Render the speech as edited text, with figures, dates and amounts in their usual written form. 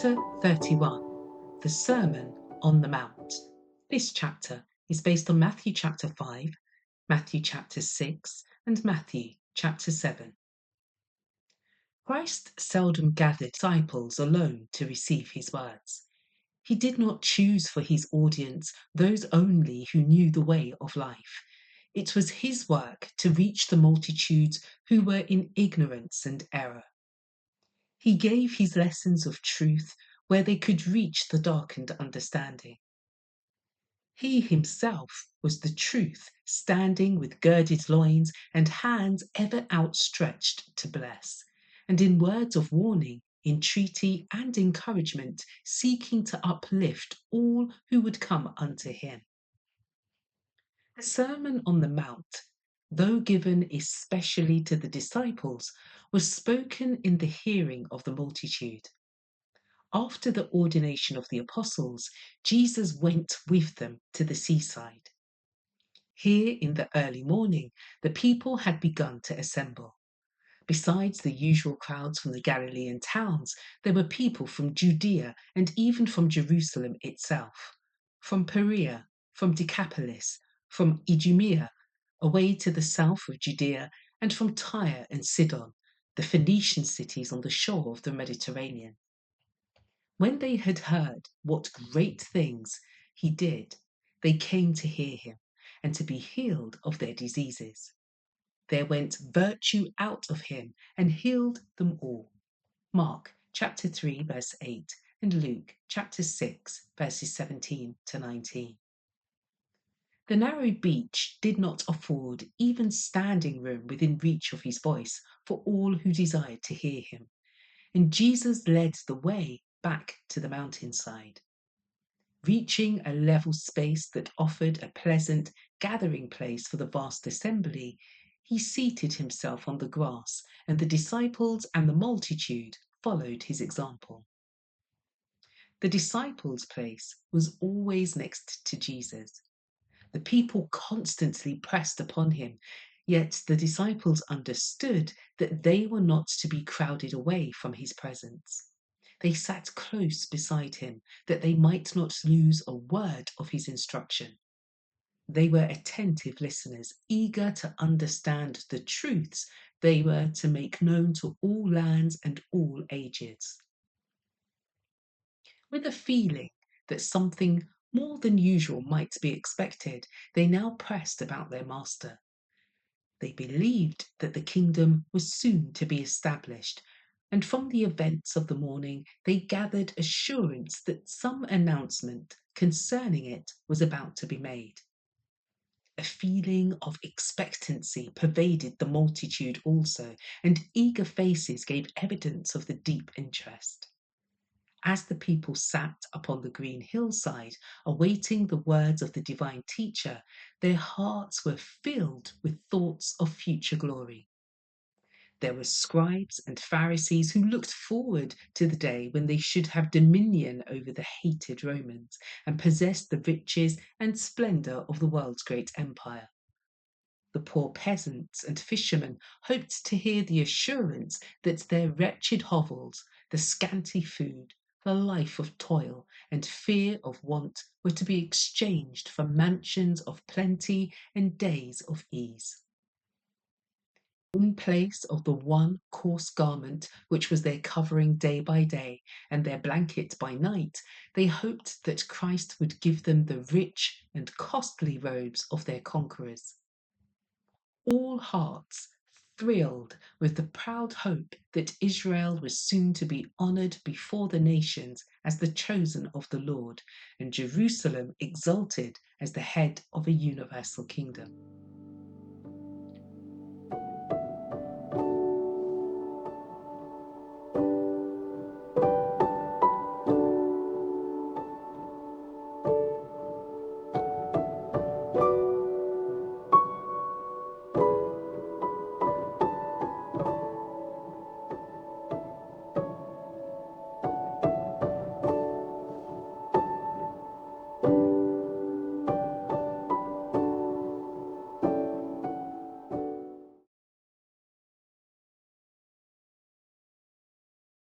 Chapter 31, the Sermon on the Mount. This chapter is based on Matthew chapter 5, Matthew chapter 6, and Matthew chapter 7. Christ seldom gathered disciples alone to receive his words. He did not choose for his audience those only who knew the way of life. It was his work to reach the multitudes who were in ignorance and error. He gave his lessons of truth where they could reach the darkened understanding. He himself was the truth, standing with girded loins and hands ever outstretched to bless, and in words of warning, entreaty, and encouragement, seeking to uplift all who would come unto him. The Sermon on the Mount, though given especially to the disciples, was spoken in the hearing of the multitude. After the ordination of the apostles, Jesus went with them to the seaside. Here in the early morning, the people had begun to assemble. Besides the usual crowds from the Galilean towns, there were people from Judea and even from Jerusalem itself, from Perea, from Decapolis, from Idumea, away to the south of Judea, and from Tyre and Sidon, the Phoenician cities on the shore of the Mediterranean. When they had heard what great things he did, they came to hear him and to be healed of their diseases. There went virtue out of him and healed them all. Mark chapter 3 verse 8 and Luke chapter 6 verses 17 to 19. The narrow beach did not afford even standing room within reach of his voice for all who desired to hear him, and Jesus led the way back to the mountainside. Reaching a level space that offered a pleasant gathering place for the vast assembly, he seated himself on the grass, and the disciples and the multitude followed his example. The disciples' place was always next to Jesus. The people constantly pressed upon him, yet the disciples understood that they were not to be crowded away from his presence. They sat close beside him, that they might not lose a word of his instruction. They were attentive listeners, eager to understand the truths they were to make known to all lands and all ages. With a feeling that something more than usual might be expected, they now pressed about their master. They believed that the kingdom was soon to be established, and from the events of the morning they gathered assurance that some announcement concerning it was about to be made. A feeling of expectancy pervaded the multitude also, and eager faces gave evidence of the deep interest. As the people sat upon the green hillside, awaiting the words of the divine teacher, their hearts were filled with thoughts of future glory. There were scribes and Pharisees who looked forward to the day when they should have dominion over the hated Romans and possess the riches and splendour of the world's great empire. The poor peasants and fishermen hoped to hear the assurance that their wretched hovels, the scanty food, the life of toil and fear of want were to be exchanged for mansions of plenty and days of ease. In place of the one coarse garment which was their covering day by day and their blanket by night, they hoped that Christ would give them the rich and costly robes of their conquerors. All hearts thrilled with the proud hope that Israel was soon to be honoured before the nations as the chosen of the Lord, and Jerusalem exalted as the head of a universal kingdom.